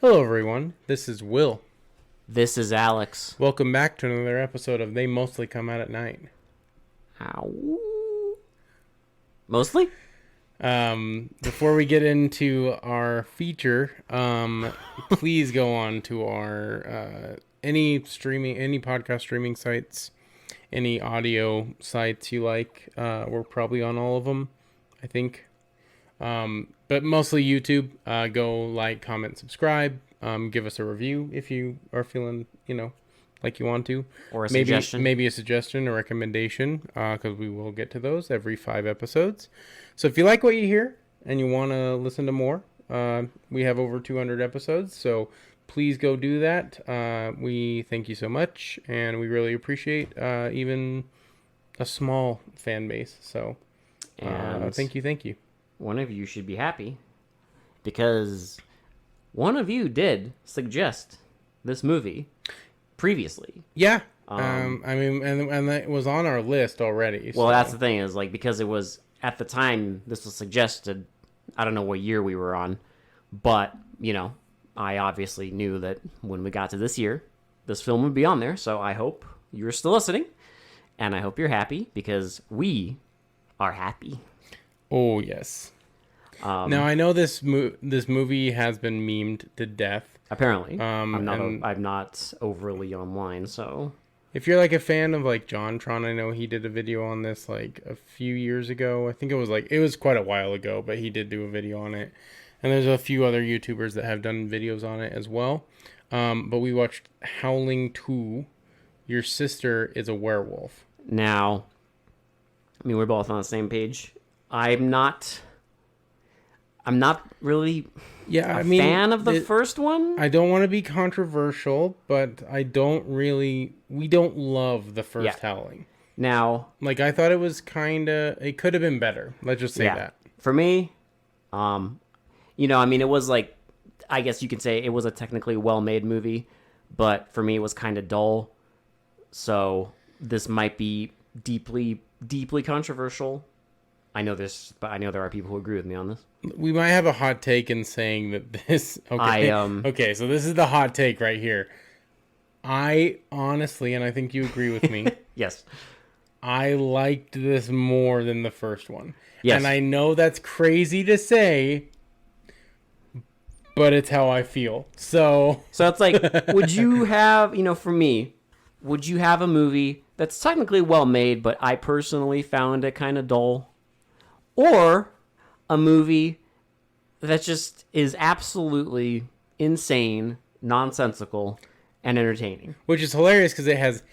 Hello, everyone. This is Will. This is Alex. Welcome back to another episode of They Mostly Come Out at Night. Ow. Mostly? Before we get into our feature, please go on to our any podcast streaming sites, any audio sites you like. We're probably on all of them, I think. But mostly YouTube. Go like, comment, subscribe. Give us a review if you are feeling, like you want to. Or a suggestion. Maybe a suggestion or recommendation, because we will get to those every 5 episodes. So if you like what you hear and you want to listen to more, we have over 200 episodes. So please go do that. We thank you so much, and we really appreciate even a small fan base. So thank you. One of you should be happy because one of you did suggest this movie previously. Yeah. And it was on our list already. Well, that's the thing is because it was at the time this was suggested. I don't know what year we were on, but I obviously knew that when we got to this year, this film would be on there. So I hope you're still listening, and I hope you're happy because we are happy. Oh yes. Now I know this movie has been memed to death. Apparently, I'm not overly online, so if you're a fan of JonTron, I know he did a video on this a few years ago. I think it was quite a while ago, but he did do a video on it. And there's a few other YouTubers that have done videos on it as well. But we watched Howling 2. Your sister is a werewolf. Now, we're both on the same page. I'm not really a fan of the first one. I don't want to be controversial, but we don't love the first Howling. Now, I thought it was it could have been better. Let's just say that. For me, it was I guess you could say it was a technically well-made movie, but for me it was kind of dull. So this might be deeply, deeply controversial. I know this, but I know there are people who agree with me on this. We might have a hot take in saying that this. Okay, okay, so this is the hot take right here. I honestly, and I think you agree with me. Yes, I liked this more than the first one. Yes, and I know that's crazy to say, but it's how I feel. So it's would you have, for me, would you have a movie that's technically well made, but I personally found it kind of dull? Or a movie that just is absolutely insane, nonsensical, and entertaining. Which is hilarious because it has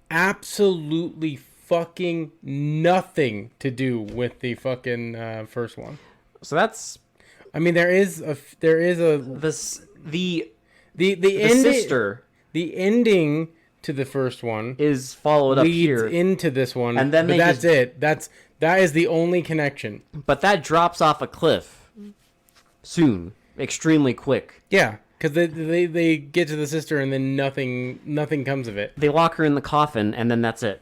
absolutely fucking nothing to do with the fucking first one. So that's... there is a... The sister... The ending to the first one is followed up here into this one, and then that's it. That is the only connection. But that drops off a cliff soon, extremely quick. Yeah, because they get to the sister and then nothing comes of it. They lock her in the coffin and then that's it.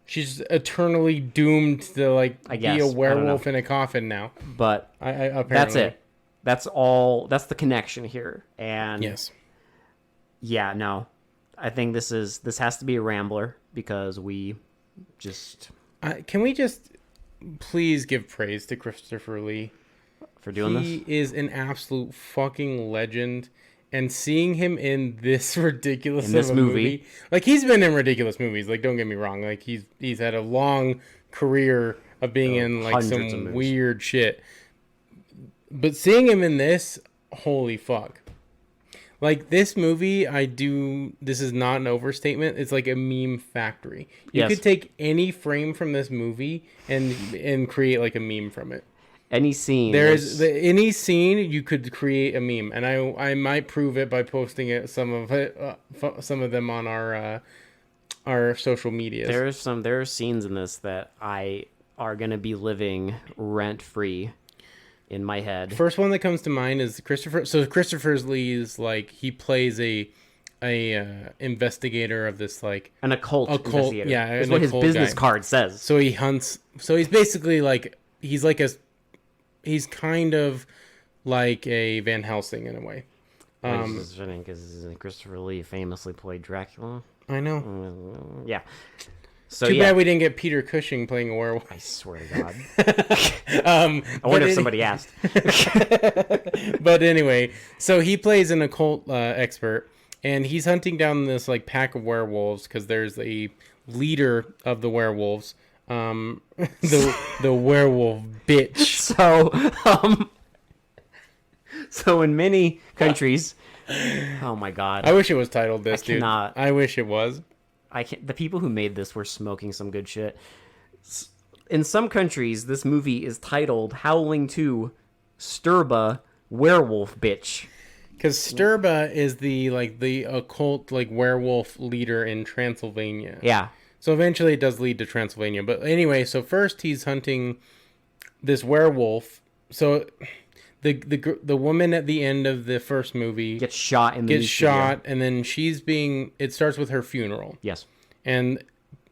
She's eternally doomed to be a werewolf in a coffin now. But apparently that's it. That's all. That's the connection here. And yes, yeah, no. I think this has to be a rambler because we just... can we just please give praise to Christopher Lee for doing this? He is an absolute fucking legend, and seeing him in this ridiculous movie, he's been in ridiculous movies. Don't get me wrong, he's had a long career of being in some weird shit. But seeing him in this, holy fuck. This movie, this is not an overstatement. It's like a meme factory. You could take any frame from this movie and create a meme from it. Any scene. Any scene you could create a meme, and I might prove it by posting some of them on our social medias. There are scenes in this that are gonna be living rent free in my head. First one that comes to mind is Christopher. So Christopher Lee's he plays a investigator of this an occult investigator. Yeah, that's what his business card says. So he hunts. So he's basically he's kind of like a Van Helsing in a way. Because Christopher Lee famously played Dracula. I know. Yeah. So Too bad we didn't get Peter Cushing playing a werewolf. I swear to God. I wonder if somebody asked. But anyway, so he plays an occult expert, and he's hunting down this like pack of werewolves because there's a leader of the werewolves, the werewolf bitch. So in many countries, oh my God, I wish it was titled this, dude. Cannot. I wish it was. I can't. The people who made this were smoking some good shit. In some countries, this movie is titled Howling 2, Sturba, Werewolf Bitch. Because Sturba is the occult like werewolf leader in Transylvania. Yeah. So eventually it does lead to Transylvania. But anyway, so first he's hunting this werewolf. So the woman at the end of the first movie gets shot and then it starts with her funeral. Yes. And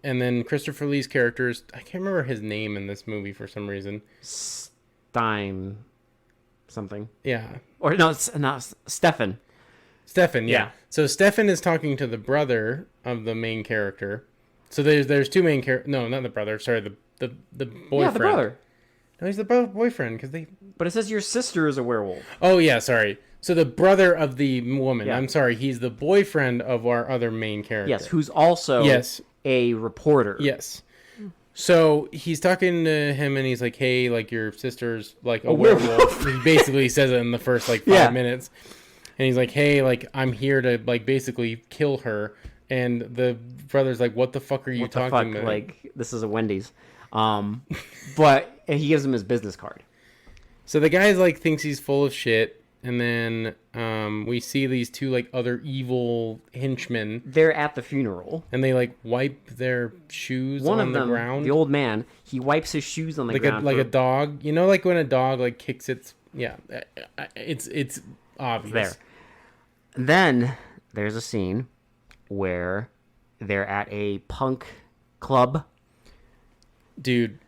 then Christopher Lee's characters, I can't remember his name in this movie for some reason. Stein something. Yeah. Or no, it's not Stefan. Stefan, yeah. So Stefan is talking to the brother of the main character. So there's two main characters. No, not the brother. Sorry, the boyfriend. Yeah, the brother. No, he's the boyfriend because they. But it says your sister is a werewolf. Oh yeah, sorry. So the brother of the woman. Yeah. I'm sorry. He's the boyfriend of our other main character. Yes, who's also a reporter. Yes. So he's talking to him and he's like, "Hey, like your sister's like a werewolf." He basically says it in the first like 5 minutes, and he's like, "Hey, like I'm here to like basically kill her." And the brother's like, "What the fuck are you talking about? Like this is a Wendy's." But he gives him his business card. So the guy like thinks he's full of shit, and then we see these two like other evil henchmen. They're at the funeral, and they like wipe their shoes on the ground. The old man, he wipes his shoes on the ground like a dog. You know, like when a dog like kicks its it's obvious. There. Then there's a scene where they're at a punk club. Dude,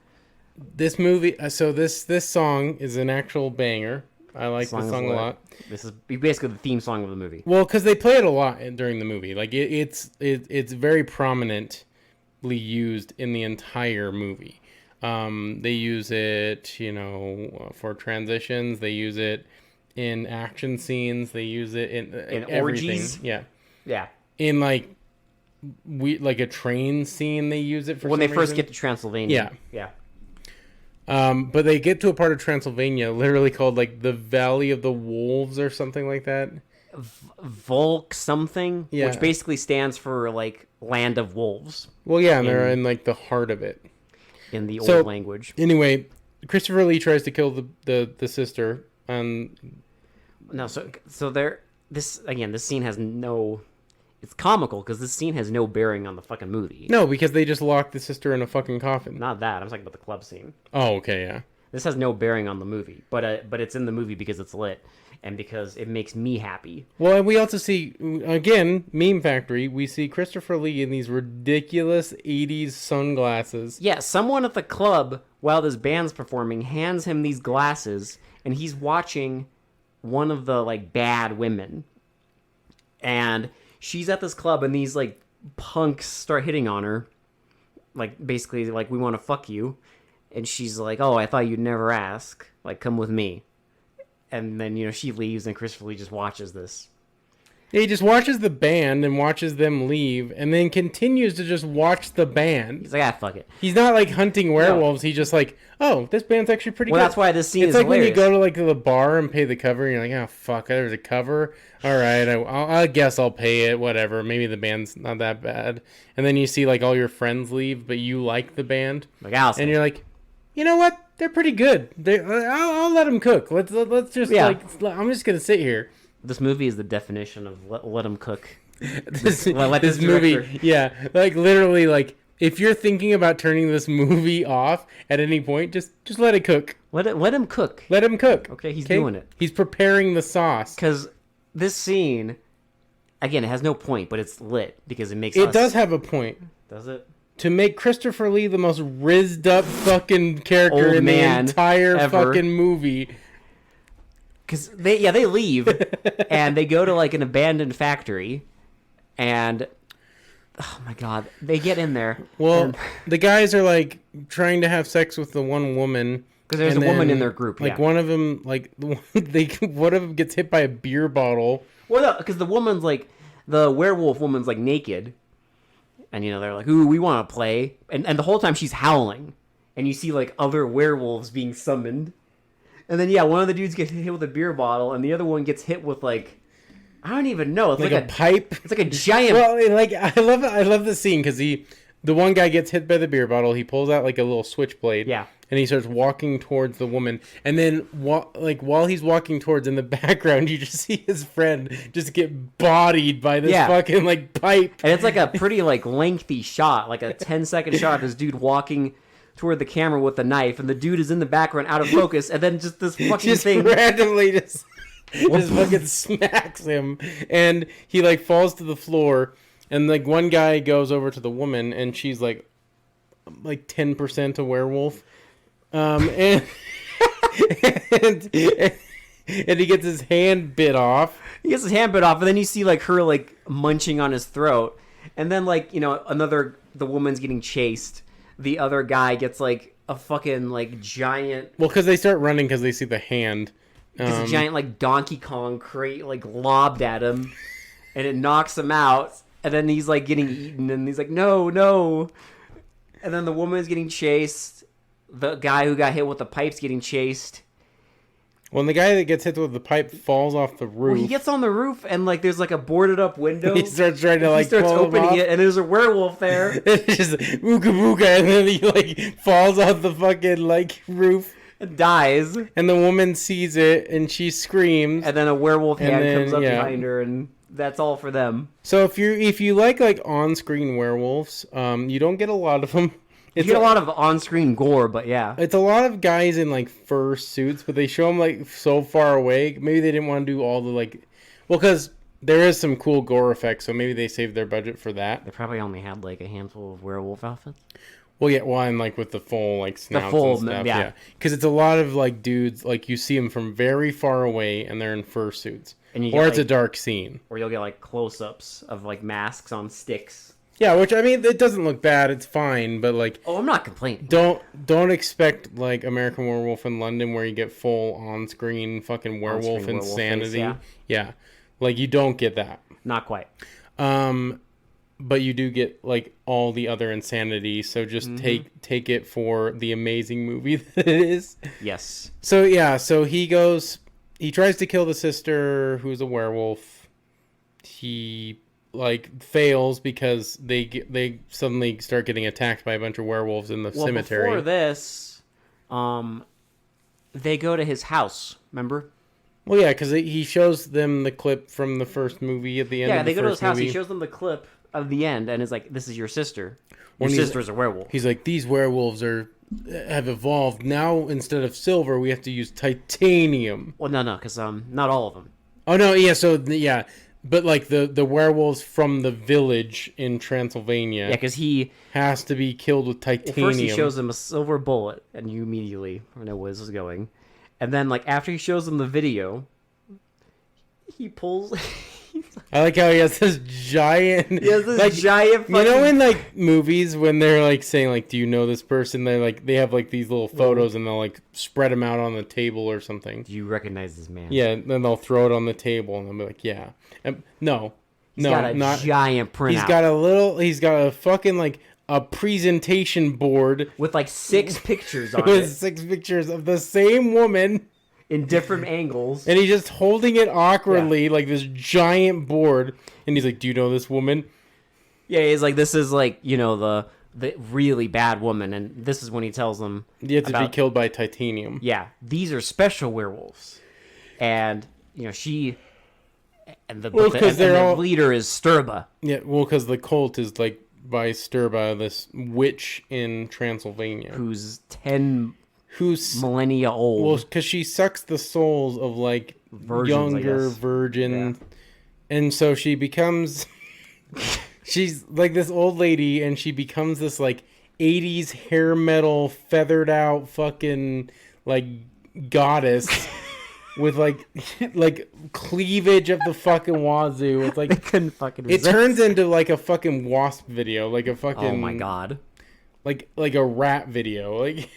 this movie, so this song is an actual banger. I like this song a lot. This is basically the theme song of the movie. Well, because they play it a lot during the movie. Like it's very prominently used in the entire movie. They use it, you know, for transitions. They use it in action scenes. They use it in everything. Orgies. Yeah. In like a train scene, they use it for when they first get to Transylvania. Yeah. But they get to a part of Transylvania literally called like the Valley of the Wolves or something like that. Volk something, which basically stands for like land of wolves. Well, yeah, and they're in like the heart of it. In the old language. Anyway, Christopher Lee tries to kill the sister. No, so there. This scene has no. It's comical because this scene has no bearing on the fucking movie. No, because they just locked the sister in a fucking coffin. Not that. I'm talking about the club scene. Oh, okay, yeah. This has no bearing on the movie, but it's in the movie because it's lit and because it makes me happy. Well, and we also see, again, Meme Factory, we see Christopher Lee in these ridiculous 80s sunglasses. Yeah, someone at the club, while this band's performing, hands him these glasses, and he's watching one of the, like, bad women. And she's at this club, and these, like, punks start hitting on her. Like, basically, like, we want to fuck you. And she's like, oh, I thought you'd never ask. Like, come with me. And then, she leaves, and Christopher Lee just watches this. Yeah, he just watches the band and watches them leave, and then continues to just watch the band. He's like, fuck it. He's not, like, hunting werewolves. No. He's just like, oh, this band's actually pretty good. Well, that's why this scene is hilarious. It's like when you go to, like, the bar and pay the cover, and you're like, oh, fuck, there's a cover. All right, I guess I'll pay it, whatever. Maybe the band's not that bad. And then you see, like, all your friends leave, but you like the band. Like Allison. And you're like, you know what? They're pretty good. I'll let them cook. Let's just I'm just gonna sit here. This movie is the definition of let them cook. this movie, yeah, like literally, like if you're thinking about turning this movie off at any point, just let it cook. Let him cook. Let him cook. Okay, he's doing it. He's preparing the sauce. Because this scene, again, it has no point, but it's lit because it makes. It does have a point. Does it? To make Christopher Lee the most rizzed up fucking character in the entire fucking movie. because they leave and they go to like an abandoned factory, and oh my god, they get in there. Well, the guys are like trying to have sex with the one woman. Because there's a woman in their group. Like one of them, like one of them gets hit by a beer bottle. Well, no, because the woman's like the werewolf woman's like naked, and they're like, "Ooh, we want to play," and the whole time she's howling, and you see like other werewolves being summoned, and then one of the dudes gets hit with a beer bottle, and the other one gets hit with like. I don't even know. It's like a pipe. It's like a giant. Well, like I love the scene because the one guy gets hit by the beer bottle. He pulls out like a little switchblade. Yeah. And he starts walking towards the woman. And then while he's walking towards, in the background, you just see his friend just get bodied by this fucking like pipe. And it's like a pretty like lengthy shot, like a 10-second shot of this dude walking toward the camera with a knife, and the dude is in the background out of focus, and then just this fucking thing randomly just fucking smacks him, and he like falls to the floor, and like one guy goes over to the woman, and she's like 10% a werewolf, and and he gets his hand bit off. He gets his hand bit off, and then you see like her like munching on his throat, and then like the woman's getting chased. The other guy gets like a fucking like giant. Well, because they start running because they see the hand. This giant like Donkey Kong crate like lobbed at him, and it knocks him out. And then he's like getting eaten, and he's like, no. And then the woman's getting chased. The guy who got hit with the pipe's getting chased. Well, the guy that gets hit with the pipe falls off the roof. Well, he gets on the roof, and like there's like a boarded up window. He starts trying to like pull opening it, and there's a werewolf there. It's just ooga booga, and then he like falls off the fucking like roof. And dies. And the woman sees it, and she screams. And then a werewolf hand comes up behind her, and that's all for them. So if you like on-screen werewolves, you don't get a lot of them. You get a lot of on-screen gore, but yeah. It's a lot of guys in like fur suits, but they show them like so far away. Maybe they didn't want to do all the because there is some cool gore effects, so maybe they saved their budget for that. They probably only had like a handful of werewolf outfits. Well, yeah, and like with the full like snouts and stuff, yeah. Because it's a lot of like dudes, like you see them from very far away, and they're in fur suits, it's a dark scene, or you'll get like close-ups of like masks on sticks. Yeah, which I mean, it doesn't look bad. It's fine, but like, I'm not complaining. Don't expect like American Werewolf in London, where you get full on-screen fucking werewolf insanity. Werewolf face, yeah, like you don't get that. Not quite. But you do get like all the other insanity. So just take it for the amazing movie that it is. Yes. So yeah, he tries to kill the sister who's a werewolf. He like fails because they suddenly start getting attacked by a bunch of werewolves in the cemetery. Before this, they go to his house. Remember? Well, yeah, because he shows them the clip from the first movie at the end. Yeah, of the they go to his house. movie. He shows them the clip of the end, and is like, "This is your sister. Your sister's a werewolf." He's like, "These werewolves have evolved now. Instead of silver, we have to use titanium." Well, no, because not all of them. Oh no, yeah. So yeah. But, like, the werewolves from the village in Transylvania... Yeah, because he... has to be killed with titanium. Well, first he shows them a silver bullet, and you immediately know where this is going. And then, like, after he shows them the video, he pulls... I like how he has this giant... He has this giant fucking... You know in, like, movies when they're, like, saying, like, do you know this person? They have, like, these little photos, and they'll, like, spread them out on the table or something. Do you recognize this man? Yeah, then they'll throw it on the table, and they'll be like, yeah. No, he's got a giant printout. He's got a fucking, like, a presentation board. With, like, 6 pictures on it. With 6 pictures of the same woman. In different angles. And he's just holding it awkwardly, like this giant board. And he's like, do you know this woman? Yeah, he's like, this is like, the really bad woman. And this is when he tells them... You have to be killed by titanium. Yeah, these are special werewolves. And, she... And the leader is Sturba. Yeah, well, because the cult is like by Sturba, this witch in Transylvania. Who's millennia old. Well, because she sucks the souls of like younger virgins. Yeah. And so she becomes... she's like this old lady, and she becomes this like 80s hair metal, feathered out fucking like goddess. with like like cleavage of the fucking wazoo. It's like They couldn't fucking it resist. turns into like a fucking wasp video, like a fucking Oh my god. like a rat video. Like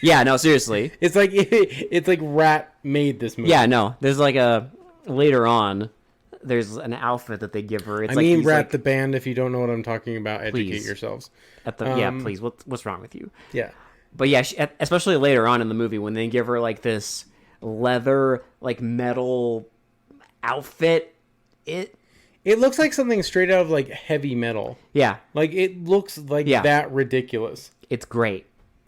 Yeah, no, seriously. it's like rat made this movie. Yeah, no. There's like later on, there's an outfit that they give her. It's I like mean, these, Rat like, the band. If you don't know what I'm talking about, educate Please. yourselves. yeah, please. What's wrong with you? Yeah. But yeah, especially later on in the movie when they give her like this leather, like metal outfit. It looks like something straight out of like heavy metal. Yeah, Like it looks like that ridiculous. it's great.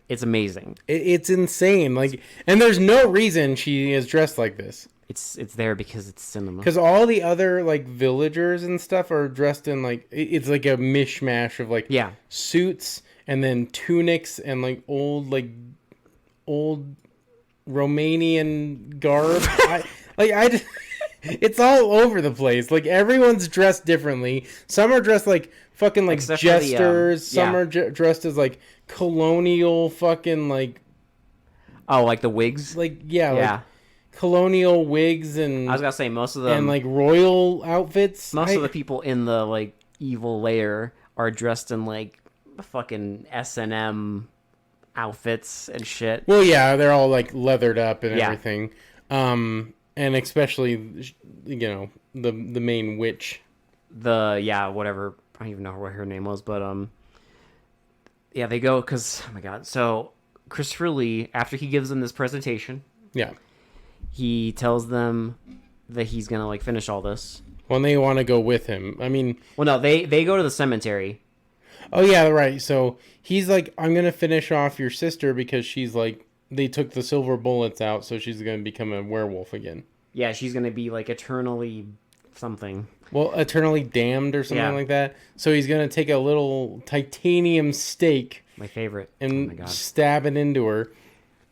It's amazing. It's insane. Like, and there's no reason she is dressed like this. It's there because it's cinema. Because all the other like villagers and stuff are dressed in like it's like a mishmash of like suits and then tunics and like old Romanian garb. It's all over the place. Like everyone's dressed differently. Some are dressed like fucking like Except jesters. Some are dressed as like colonial fucking like. Oh, like the wigs. Like like colonial wigs and I was gonna say most of them and like royal outfits. Most of the people in the like evil lair are dressed in like fucking S&M outfits and shit. Well, yeah, they're all like leathered up and everything. And especially, you know, the main witch. Whatever. I don't even know what her name was, but yeah, they go because oh my god. So Christopher Lee, after he gives them this presentation, he tells them that he's gonna like finish all this. Well, they want to go with him. I mean, well, no, they go to the cemetery. Oh yeah, right. So he's like, I'm gonna finish off your sister because she's like, they took the silver bullets out, so she's gonna become a werewolf again. Yeah, she's gonna be like eternally something. Well, eternally damned or something like that. So he's gonna take a little titanium stake, my favorite, and stab it into her.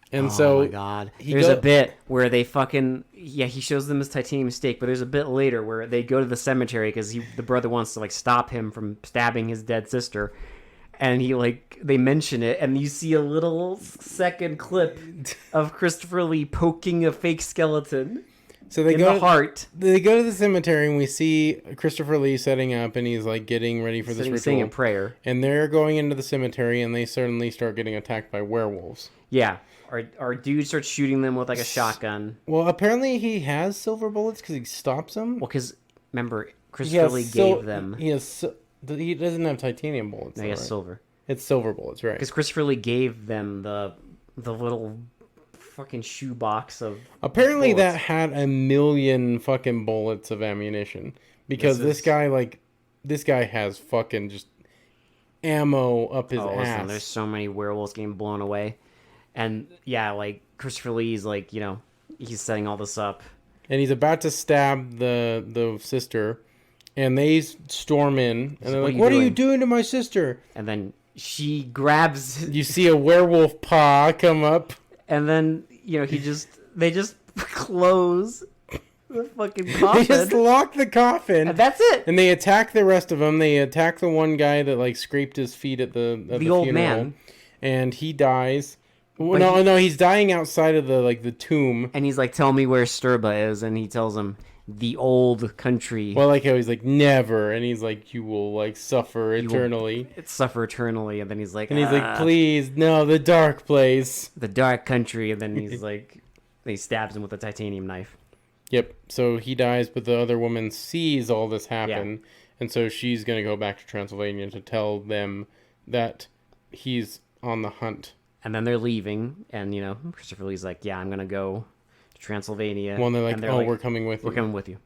And oh my god, there's a bit where they fucking he shows them his titanium stake, but there's a bit later where they go to the cemetery because the brother wants to like stop him from stabbing his dead sister, and they mention it, and you see a little second clip of Christopher Lee poking a fake skeleton. So they in go the heart. They go to the cemetery, and we see Christopher Lee setting up, and he's like getting ready for this ritual, saying a prayer. And they're going into the cemetery, and they suddenly start getting attacked by werewolves. Yeah. Our dude starts shooting them with like a shotgun. Well, apparently he has silver bullets because he stops them. Well, because remember, Christopher Lee gave them. He doesn't have titanium bullets. No, he has silver. It's silver bullets, right? Because Christopher Lee gave them the little fucking shoebox of. Apparently, bullets. that had 1,000,000 fucking bullets of ammunition because this guy has fucking just ammo up his ass. Listen, there's so many werewolves getting blown away. And yeah, like Christopher Lee's like, you know, he's setting all this up. And he's about to stab the sister, and they storm in, and they're like, "What are you doing to my sister?" And then she grabs. You see a werewolf paw come up, and then you know they just close the fucking coffin. They just lock the coffin, and that's it. And they attack the rest of them. They attack the one guy that like scraped his feet at the old funeral, man, and he dies. No, he's dying outside of the tomb. And he's like, "Tell me where Sturba is," and he tells him the old country. Well, like how he's like, "Never," and he's like, "You will like suffer eternally." Suffer eternally, and then he's like, "Please, no, the dark place, the dark country," and then he's like, he stabs him with a titanium knife. Yep. So he dies, but the other woman sees all this happen, and so she's gonna go back to Transylvania to tell them that he's on the hunt. And then they're leaving, and, you know, Christopher Lee's like, yeah, I'm going to go to Transylvania. Well, and they're like, we're coming with you. We're coming with you.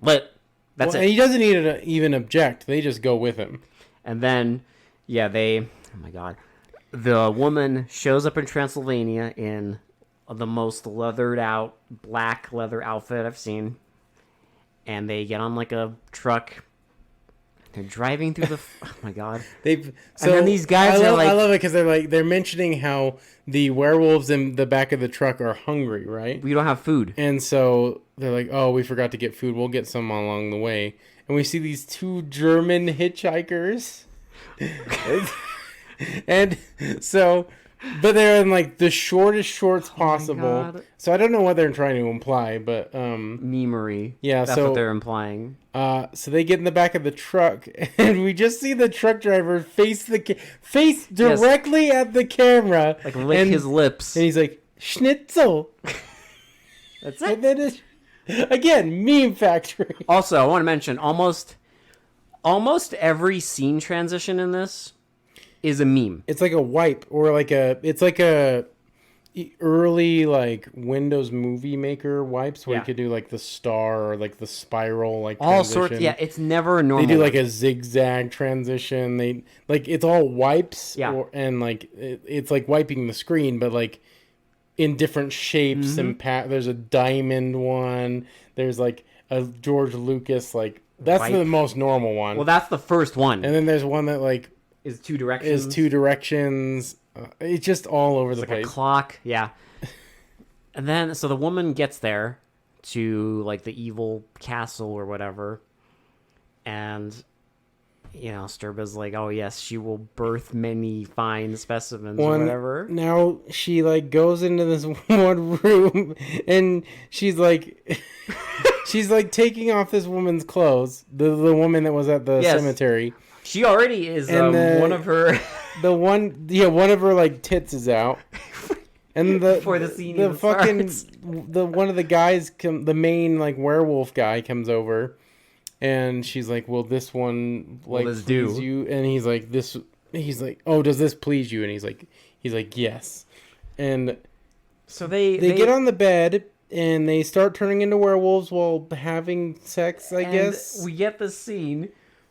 But that's it. And he doesn't even object. They just go with him. And then, oh my God. The woman shows up in Transylvania in the most leathered out, black leather outfit I've seen. And they get on like a truck. They're driving through the. Oh my god! And then these guys I like. I love it because they're mentioning how the werewolves in the back of the truck are hungry, right? We don't have food, and so they're like, "Oh, we forgot to get food. We'll get some along the way." And we see these two German hitchhikers, and so But they're in like the shortest shorts possible. God. So I don't know what they're trying to imply, but Memery. yeah, That's so what they're implying. so they get in the back of the truck, and we just see the truck driver face directly at the camera, Like lick his lips. and he's like schnitzel. That's And it. then it's, again, meme factory. Also, I want to mention almost every scene transition in this is a meme. It's like a wipe, or like it's like a early like Windows Movie Maker wipes where you could do like the star or like the spiral, like All transition. sorts. Yeah, it's never a normal. They do one. like a zigzag transition. They like it's all wipes. Yeah. And like it's like wiping the screen, but like in different shapes and there's a diamond one. There's like a George Lucas like that's Wipe. the most normal one. Well, that's the first one. And then there's one that like Is two directions. is two directions. It's just all over the like place. a clock. Yeah. And then so the woman gets there to like the evil castle or whatever, and Sturba's like, oh yes, she will birth many fine specimens or whatever. Now she like goes into this one room and she's like she's like taking off this woman's clothes, the woman that was at the cemetery. She already is one of her one of her like tits is out. And before the scene the fucking starts. one of the guys the main like werewolf guy comes over. And she's like, "Will this one like please you?" And he's like, He's like, "Oh, does this please you?" And he's like, "Yes." And so they get on the bed and they start turning into werewolves while having sex. I guess we get the scene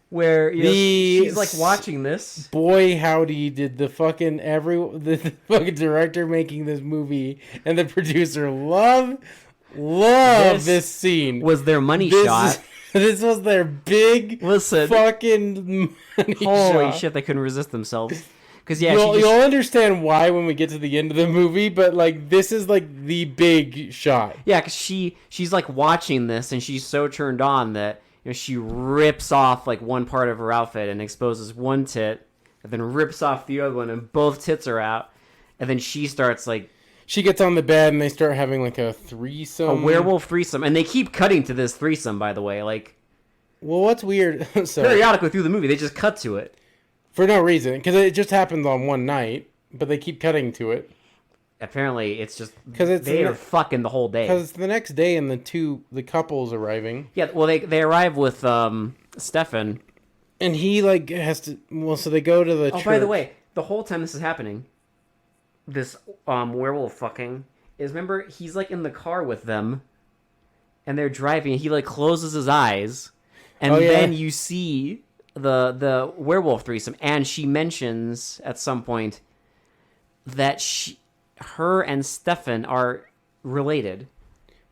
where she's like watching this. Boy, howdy! Did the fucking the fucking director making this movie and the producer love this scene? Was their money shot? This was their big fucking money Holy shot. shit, they couldn't resist themselves. Because you'll understand why when we get to the end of the movie, but like this is like the big shot. Yeah, because she's like watching this and she's so turned on that she rips off like one part of her outfit and exposes one tit, and then rips off the other one, and both tits are out, and then she starts like. She gets on the bed and they start having like a threesome. A werewolf threesome. And they keep cutting to this threesome, by the way. Like, well, what's weird... periodically through the movie, they just cut to it. For no reason. Because it just happens on one night, but they keep cutting to it. Apparently, it's just... Because they are fucking the whole day. Because the next day and the couple's arriving. Yeah, well, they arrive with Stefan. And he, like, has to... Well, so they go to the church. Oh, by the way, the whole time this is happening... This werewolf fucking is, remember, he's like in the car with them and they're driving and he like closes his eyes and then you see the werewolf threesome, and she mentions at some point that her and Stefan are related.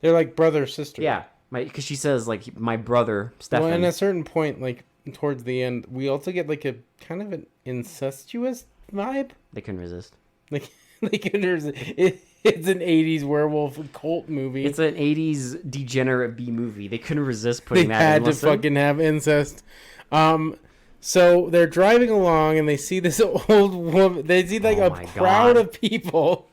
They're like brother sister. Yeah, because she says like my brother Stefan. Well, and at a certain point, like towards the end, we also get like a kind of an incestuous vibe. They couldn't resist. Like it's an 80s werewolf cult movie. It's an 80s degenerate B movie. They couldn't resist putting that in. They had to fucking have incest. So they're driving along and they see this old woman. They see like a crowd of people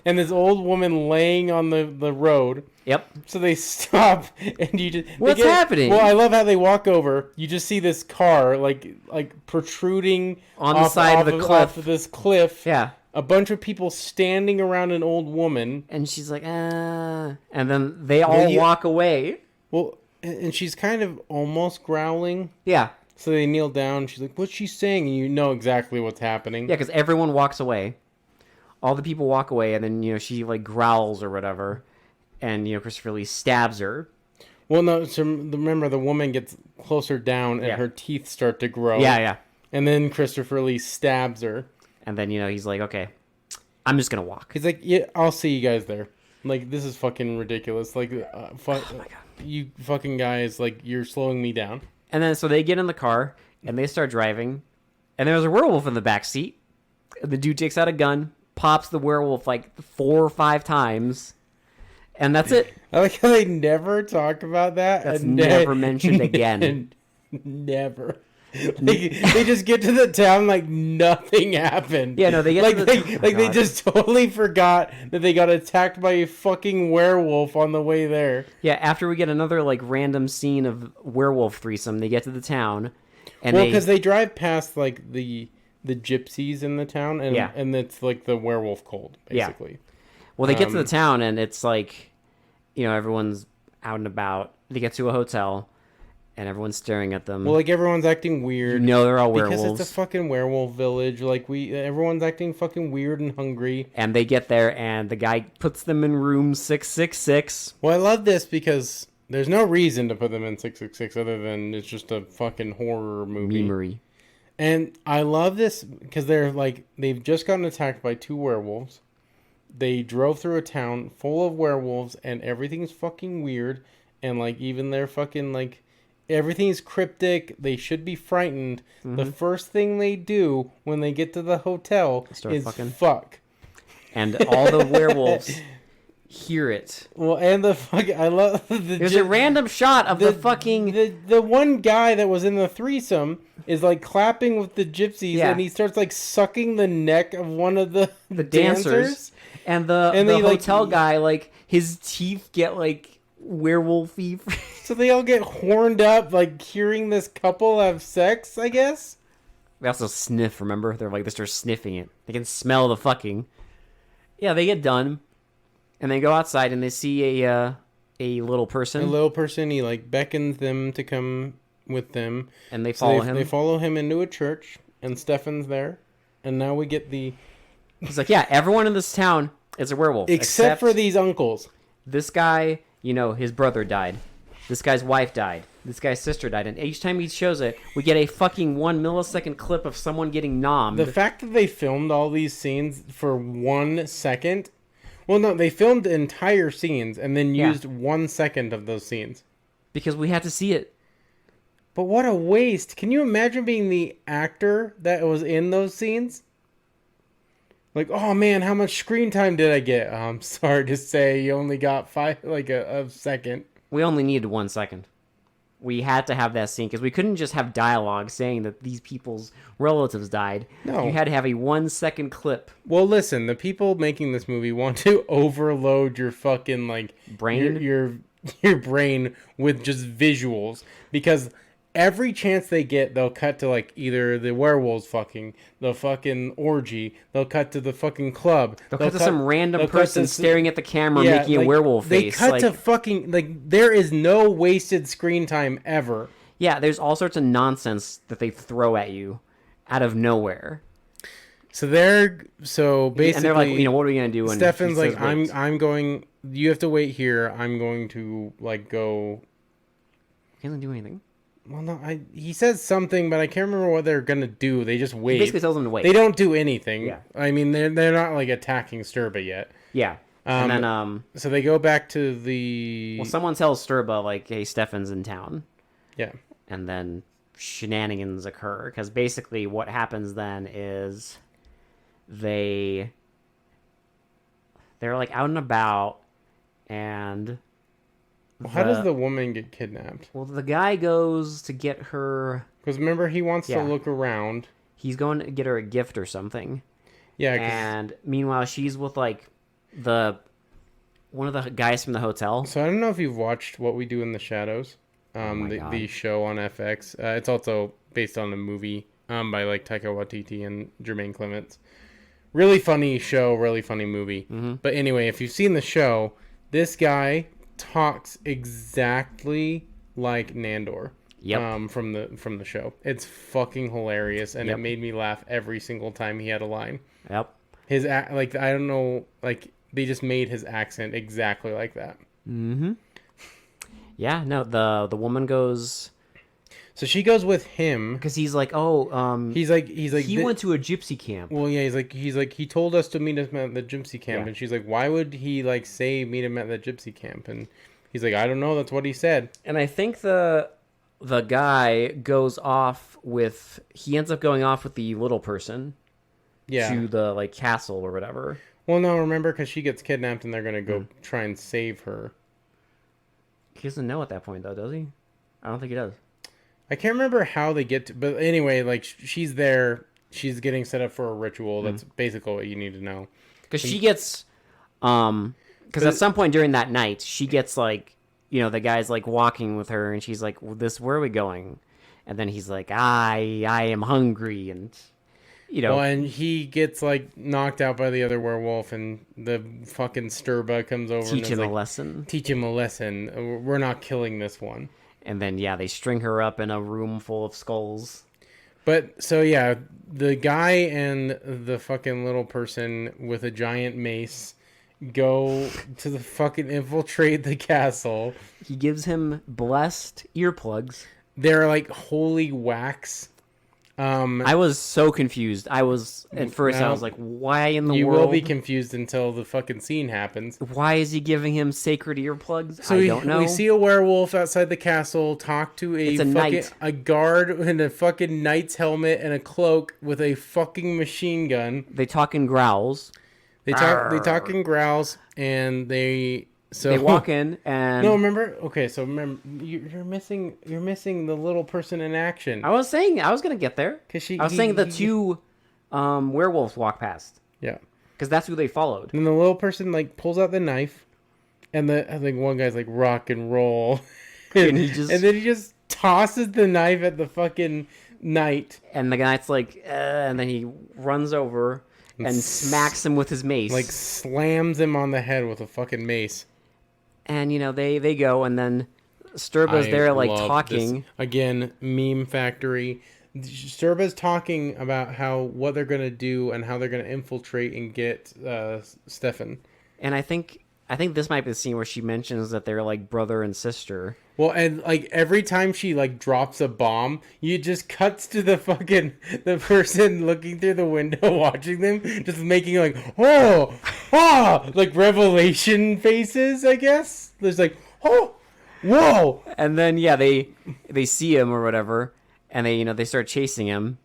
and this old woman laying on the road. Yep. So they stop and you just... What's happening? Well, I love how they walk over. You just see this car like protruding on the side of the cliff. Off of this cliff. Yeah. A bunch of people standing around an old woman. And she's like, and then they all walk away. Well, and she's kind of almost growling. Yeah. So they kneel down. She's like, what's she saying? And you know exactly what's happening. Yeah, because everyone walks away. All the people walk away, and then, she, like, growls or whatever. And, Christopher Lee stabs her. Well, no, so remember, the woman gets closer down, and her teeth start to grow. Yeah. And then Christopher Lee stabs her. And then, he's like, okay, I'm just going to walk. He's like, yeah, I'll see you guys there. Like, this is fucking ridiculous. Like, oh my God. You fucking guys, like, you're slowing me down. And then, so they get in the car, and they start driving. And there's a werewolf in the back seat. The dude takes out a gun, pops the werewolf, like, 4 or 5 times. And that's it. I like how they never talk about that. That's never mentioned again. Never. They just get to the town like nothing happened. Yeah, no, they get like to the they just totally forgot that they got attacked by a fucking werewolf on the way there. Yeah, after we get another like random scene of werewolf threesome, they get to the town, and because they drive past like the gypsies in the town, and and it's like the werewolf cult basically. Yeah. Well, they get to the town, and it's like, everyone's out and about. They get to a hotel, and everyone's staring at them. Well, like everyone's acting weird. They're all werewolves because it's a fucking werewolf village. Like everyone's acting fucking weird and hungry. And they get there, and the guy puts them in room 666. Well, I love this because there's no reason to put them in 666 other than it's just a fucking horror movie. Memory. And I love this because they've just gotten attacked by 2 werewolves. They drove through a town full of werewolves, and everything's fucking weird. And like even their fucking like everything's cryptic. They should be frightened. Mm-hmm. The first thing they do when they get to the hotel is fuck. And all the werewolves hear it. Well, and I love there's a random shot of the one guy that was in the threesome is like clapping with the gypsies, and he starts like sucking the neck of one of the dancers. And the hotel guy, like his teeth get like werewolfy. So they all get horned up, like hearing this couple have sex, I guess. They also sniff, remember? They start sniffing it. They can smell the fucking. Yeah, they get done. And they go outside and they see a little person. A little person, he like beckons them to come with them. And they follow him. They follow him into a church, and Stefan's there. And now we get the... He's like, yeah, everyone in this town is a werewolf. Except for these uncles. This guy, his brother died. This guy's wife died. This guy's sister died. And each time he shows it, we get a fucking 1 millisecond clip of someone getting nommed. The fact that they filmed all these scenes for 1 second... Well, no, they filmed entire scenes and then used 1 second of those scenes. Because we had to see it. But what a waste. Can you imagine being the actor that was in those scenes? Like, oh man, how much screen time did I get? I'm sorry to say you only got a second. We only needed 1 second. We had to have that scene because we couldn't just have dialogue saying that these people's relatives died. No. You had to have a 1 second clip. Well, listen, the people making this movie want to overload your fucking brain, your brain with just visuals because every chance they get, they'll cut to either the werewolves fucking, the fucking orgy, they'll cut to the fucking club. They'll cut to some random person staring at the camera making a werewolf face. They cut to fucking, there is no wasted screen time ever. Yeah, there's all sorts of nonsense that they throw at you out of nowhere. So basically... And they're like, what are we going to do? When Stefan's like, I'm going... You have to wait here. I'm going to, go... He doesn't do anything. Well, no, he says something, but I can't remember what they're gonna do. They just wait. He basically tells them to wait. They don't do anything. Yeah. I mean, they're not attacking Sturba yet. Yeah. And then so they go back to the. Well, someone tells Sturba hey, Stefan's in town. Yeah. And then shenanigans occur because basically what happens then is they're out and about and. Well, how does the woman get kidnapped? Well, the guy goes to get her... Because remember, he wants to look around. He's going to get her a gift or something. Yeah. And meanwhile, she's with, one of the guys from the hotel. So I don't know if you've watched What We Do in the Shadows, the show on FX. It's also based on a movie by, Taika Waititi and Jermaine Clements. Really funny show, really funny movie. Mm-hmm. But anyway, if you've seen the show, this guy... talks exactly like Nandor. Yep. From the show. It's fucking hilarious, and it made me laugh every single time he had a line. Yep. His I don't know, they just made his accent exactly like that. Mm-hmm. Yeah. No. The woman goes. So she goes with him because he's like, he's like he went to a gypsy camp. Well, yeah, he's like he told us to meet him at the gypsy camp, and she's like, why would he say meet him at the gypsy camp? And he's like, I don't know, that's what he said. And I think the guy goes off with he ends up going off with the little person, to the castle or whatever. Well, no, remember because she gets kidnapped and they're gonna go try and save her. He doesn't know at that point though, does he? I don't think he does. I can't remember how they get to, but anyway, like she's there. She's getting set up for a ritual. That's basically what you need to know. Because she gets, because at some point during that night, she gets like, the guy's like walking with her, and she's like, where are we going? And then he's like, I am hungry, and Well, and he gets like knocked out by the other werewolf, and the fucking Sturba comes over. Teach him a like, lesson. Teach him a lesson. We're not killing this one. And then they string her up in a room full of skulls. But so yeah, the guy and the fucking little person with a giant mace go to the fucking infiltrate the castle. He gives him blessed earplugs. They're like holy wax. I was so confused. I was like, why in the world? You will be confused until the fucking scene happens. Why is he giving him sacred earplugs? So I don't know. We see a werewolf outside the castle talk to a guard in a fucking knight's helmet and a cloak with a fucking machine gun. They talk in growls. They talk in growls, and they walk in and remember you're missing the little person in action. I was gonna get there because the two werewolves walk past. Yeah, because that's who they followed. And the little person like pulls out the knife, and I think one guy's like rock and roll, and then he just tosses the knife at the fucking knight, and the guy's like, and then he runs over and smacks him with his mace, like slams him on the head with a fucking mace. And, they go, and then Sturba's there, like, talking. This. Again, meme factory. Sturba's talking about what they're going to do and how they're going to infiltrate and get Stefan. And I think this might be the scene where she mentions that they're, like, brother and sister. Well, and, like, every time she, like, drops a bomb, you just cuts to the person looking through the window watching them, just making, like, like, revelation faces, I guess. There's, like, oh, whoa. And then, they see him or whatever, and they start chasing him,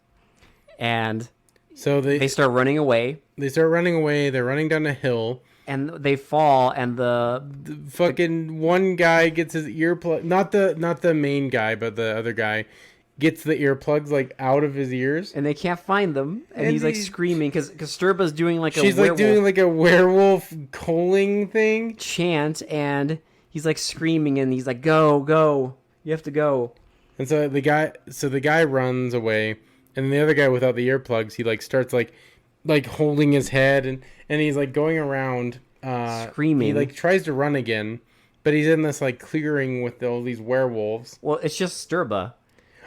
and so they start running away. They're running down a hill. And they fall, and the fucking one guy gets his earplug. Not the main guy, but the other guy gets the earplugs like out of his ears, and they can't find them. And he's like screaming because Sturba's doing like she's like doing like a werewolf calling thing chant, and he's like screaming, and he's like, "Go, you have to go." And so the guy runs away, and the other guy without the earplugs, he like starts like holding his head and he's like going around screaming. He like tries to run again, but he's in this like clearing with all these werewolves. Well, it's just Sturba.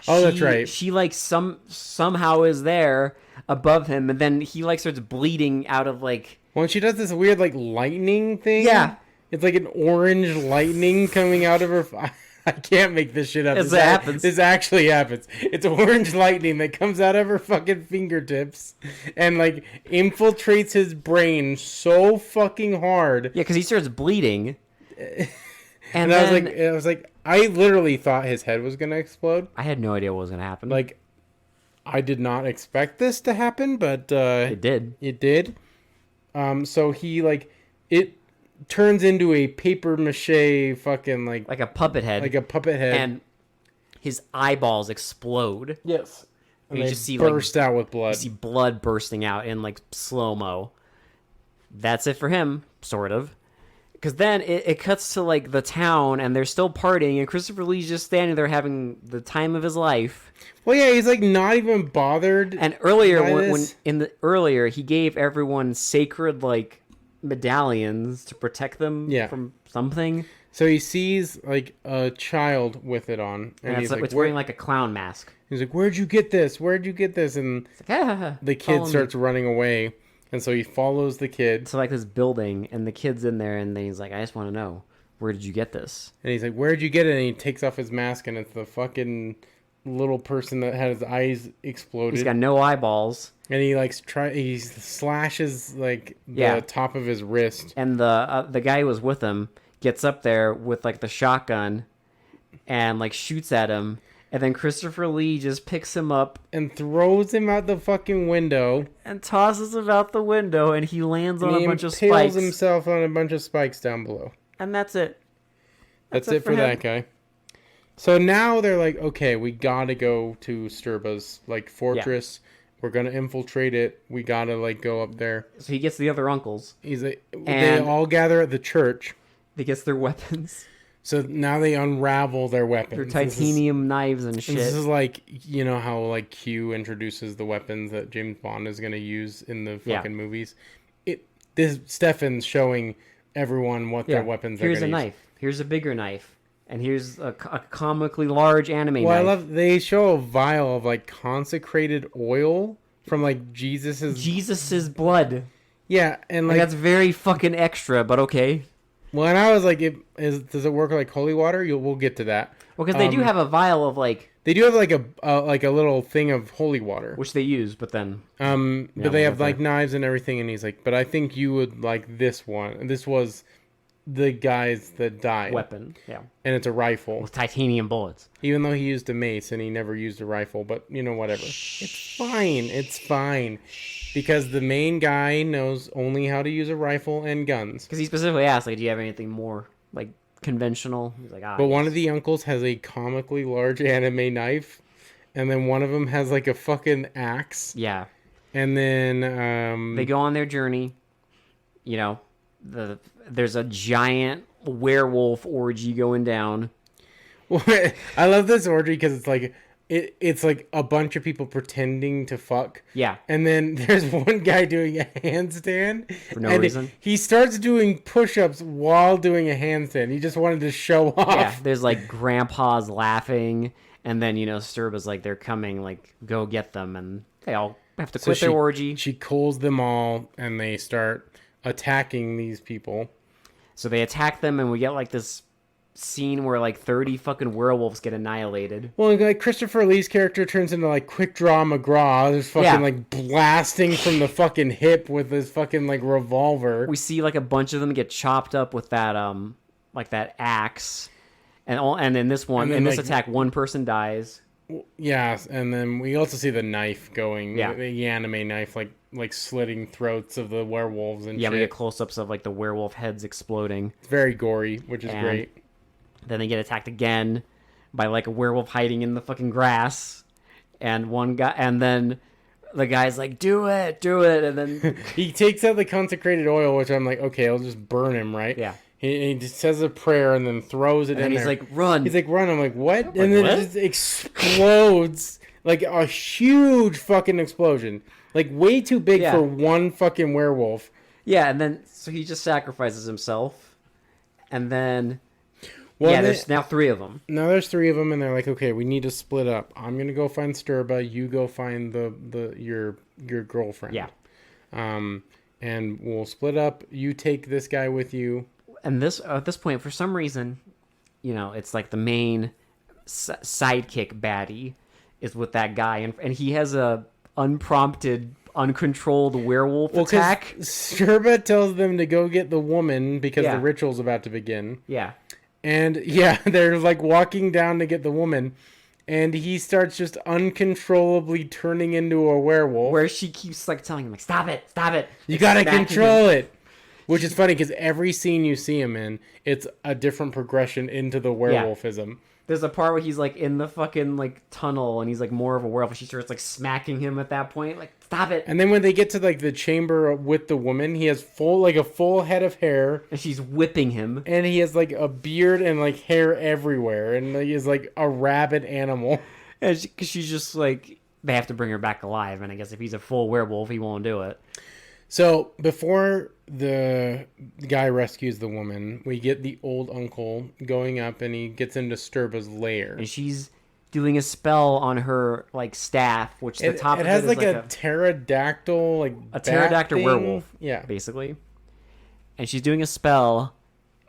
That's right. She like somehow is there above him, and then he like starts bleeding out of like. Well, she does this weird like lightning thing. Yeah, it's like an orange lightning coming out of her. I can't make this shit up. This actually happens. It's orange lightning that comes out of her fucking fingertips and like infiltrates his brain so fucking hard. Yeah, because he starts bleeding. And I was like, I literally thought his head was gonna explode. I had no idea what was gonna happen. Like, I did not expect this to happen, but it did. It did. So he like it. Turns into a paper mache fucking like a puppet head. And his eyeballs explode. Yes. And you just see burst out with blood. You see blood bursting out in like slow-mo. That's it for him, sort of. Because then it cuts to like the town, and they're still partying, and Christopher Lee's just standing there having the time of his life. Well, yeah, he's like not even bothered. And earlier, earlier he gave everyone sacred like medallions to protect them from something. So he sees like a child with it on, and he's like, it's wearing like a clown mask. He's like, "Where'd you get this? And like, the kid starts running away, and so he follows the kid to like this building, and the kid's in there, and then he's like, "I just want to know, where did you get this?" And he's like, "Where'd you get it?" And he takes off his mask, and it's the fucking little person that had his eyes exploded. He's got no eyeballs. And he slashes like the top of his wrist. And the guy who was with him gets up there with like the shotgun and like shoots at him. And then Christopher Lee just picks him up and throws him out the fucking window. And tosses him out the window, and he lands on a bunch of spikes. He impales himself on a bunch of spikes down below. And that's it. That's it for that guy. So now they're like, okay, we gotta go to Sturba's like fortress. Yeah. We're gonna infiltrate it. We gotta like go up there. So he gets the other uncles. He's like, they all gather at the church. They gets their weapons. So now they unravel their weapons. Their titanium knives and shit. This is like, you know how like Q introduces the weapons that James Bond is gonna use in the fucking movies. This Stefan's showing everyone what their weapons are gonna use. Here's a knife. Here's a bigger knife. And here's a comically large anime knife. I love they show a vial of like consecrated oil from like Jesus's blood. Yeah, and like that's very fucking extra, but okay. Well, and I was like, does it work like holy water? We'll get to that. Well, because they do have a vial of like. They do have like a little thing of holy water, which they use, but then. But they have like knives and everything, and he's like, but I think you would like this one. This was the guys that died. Weapon, yeah. And it's a rifle with titanium bullets. Even though he used a mace and he never used a rifle, but you know whatever. It's fine. It's fine. Because the main guy knows only how to use a rifle and guns. Because he specifically asked, like, do you have anything more, like, conventional? He's like, But one of the uncles has a comically large anime knife. And then one of them has, like, a fucking axe. Yeah. And then... they go on their journey. You know, there's a giant werewolf orgy going down. I love this orgy because it's like... It's like a bunch of people pretending to fuck. Yeah. And then there's one guy doing a handstand. For no reason. He starts doing push-ups while doing a handstand. He just wanted to show off. Yeah, there's like grandpas laughing. And then, you know, Sturba's like, they're coming, like, go get them. And they all have to quit their orgy. She calls them all and they start attacking these people. So they attack them and we get like this scene where like 30 fucking werewolves get annihilated. Well, like Christopher Lee's character turns into like Quick Draw McGraw. There's fucking like blasting from the fucking hip with his fucking like revolver. We see like a bunch of them get chopped up with that like that axe, and in this one, in this attack, one person dies. Yeah, and then we also see the knife going. Yeah, the anime knife like slitting throats of the werewolves and shit. We get close-ups of like the werewolf heads exploding. It's very gory, which is great. Then they get attacked again by like a werewolf hiding in the fucking grass, and one guy, and then the guy's like, "Do it," and then he takes out the consecrated oil, which I'm like, okay, I'll just burn him, right? Yeah. He just says a prayer and then throws it in there. He's like, "Run!" He's like, "Run!" I'm like, "What?" And then it just explodes like a huge fucking explosion, like way too big for one fucking werewolf. Yeah, and then so he just sacrifices himself, and then. Well, there's now 3 of them. Now there's 3 of them, and they're like, okay, we need to split up. I'm gonna go find Sturba. You go find your girlfriend. Yeah. And we'll split up. You take this guy with you. And at this point, for some reason, you know, it's like the main sidekick baddie is with that guy, and he has a unprompted, uncontrolled werewolf attack. Sturba tells them to go get the woman because the ritual's about to begin. Yeah. And they're like walking down to get the woman, and he starts just uncontrollably turning into a werewolf. Where she keeps like telling him, like, stop it. You gotta control it. Which is funny because every scene you see him in, it's a different progression into the werewolfism. Yeah. There's a part where he's like in the fucking like tunnel and he's like more of a werewolf. She starts like smacking him at that point, like stop it. And then when they get to like the chamber with the woman, he has a full head of hair, and she's whipping him. And he has like a beard and like hair everywhere, and he is like a rabid animal. And she's just like they have to bring her back alive, and I guess if he's a full werewolf, he won't do it. So before the guy rescues the woman, we get the old uncle going up, and he gets into Sturba's lair. And she's doing a spell on her like staff, which the top of it has is like a pterodactyl, like a pterodactyl thing. werewolf, yeah, basically. And she's doing a spell,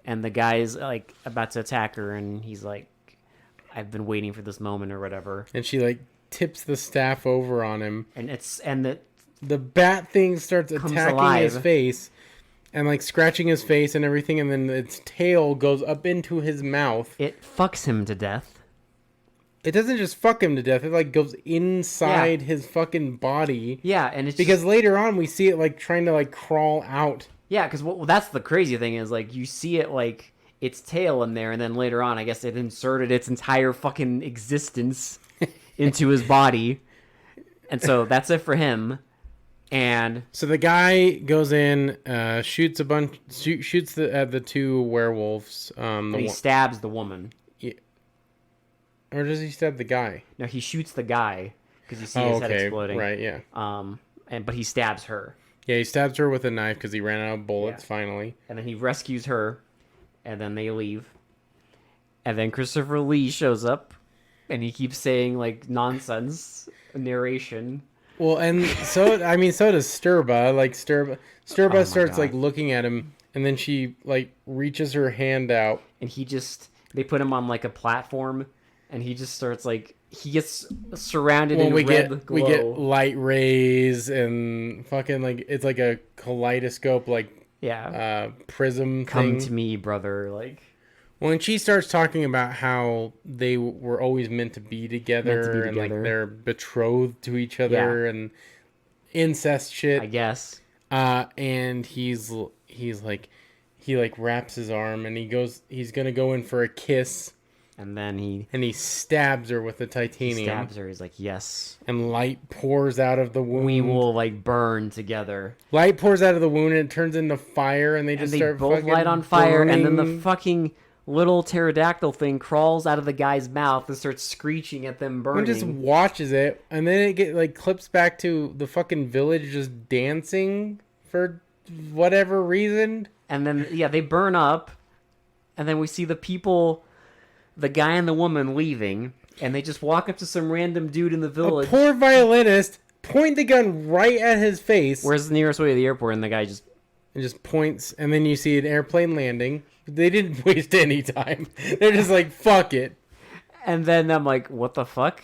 and the guy's like about to attack her, and he's like, "I've been waiting for this moment," or whatever. And she like tips the staff over on him, and the bat thing starts attacking his face and like scratching his face and everything, and then its tail goes up into his mouth. It fucks him to death. It doesn't just fuck him to death, it like goes inside his fucking body. Yeah, and it's because later on we see it like trying to like crawl out. Yeah, because that's the crazy thing is like you see it like its tail in there, and then later on, I guess it inserted its entire fucking existence into his body. And so that's it for him. And so the guy goes in, shoots the two werewolves. And he stabs the woman. Yeah. Or does he stab the guy? No, he shoots the guy because you see his head exploding. Right, yeah. But he stabs her. Yeah, he stabs her with a knife because he ran out of bullets finally. And then he rescues her, and then they leave. And then Christopher Lee shows up, and he keeps saying like nonsense narration. Well, and so does Sturba. Like Sturba starts like looking at him, and then she like reaches her hand out, and they put him on like a platform, and he just starts like he gets surrounded in red glow. We get light rays and fucking like it's like a kaleidoscope like prism thing. Come to me, brother. Like when she starts talking about how they were always meant to be together and like they're betrothed to each other and incest shit, I guess. And he's like he like wraps his arm and he's gonna go in for a kiss. And then he stabs her with the titanium. He stabs her. He's like, yes. And light pours out of the wound. We will like burn together. Light pours out of the wound and it turns into fire, and they start both fucking light on fire, burning. and then the fucking little pterodactyl thing crawls out of the guy's mouth and starts screeching at them burning. And just watches it, and then it clips back to the fucking village just dancing for whatever reason. And then they burn up, and then we see the people, the guy and the woman leaving, and they just walk up to some random dude in the village. A poor violinist, point the gun right at his face. Where's the nearest way to the airport? And the guy just points, and then you see an airplane landing. They didn't waste any time. They're just like, fuck it. And then I'm like, what the fuck?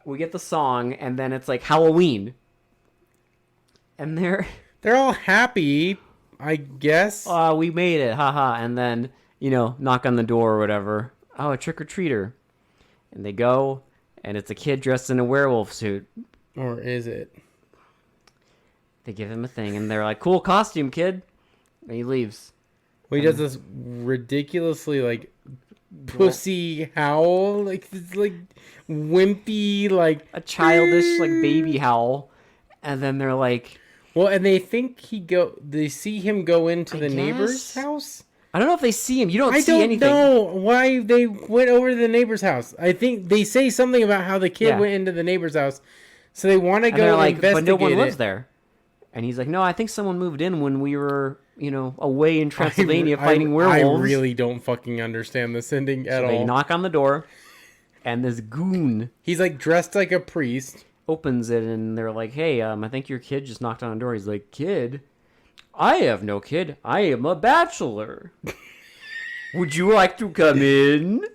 We get the song, and then it's like Halloween. And they're all happy, I guess. We made it, haha. And then, knock on the door or whatever. Oh, a trick-or-treater. And they go, and it's a kid dressed in a werewolf suit. Or is it? They give him a thing, and they're like, cool costume, kid. And he leaves. Well, he does this ridiculously, like, pussy howl. Like, it's, like, wimpy, like... a childish, like, baby howl. And then they're like... Well, and they see him go into the neighbor's house? I don't know if they see him. You don't see anything. I don't know why they went over to the neighbor's house. I think they say something about how the kid went into the neighbor's house. So they want to go and investigate but no one lives there. And he's like, no, I think someone moved in when we were, away in Transylvania fighting werewolves. I really don't fucking understand this ending at all. They knock on the door, and this goon... He's, like, dressed like a priest. Opens it, and they're like, hey, I think your kid just knocked on the door. He's like, kid? I have no kid. I am a bachelor. Would you like to come in?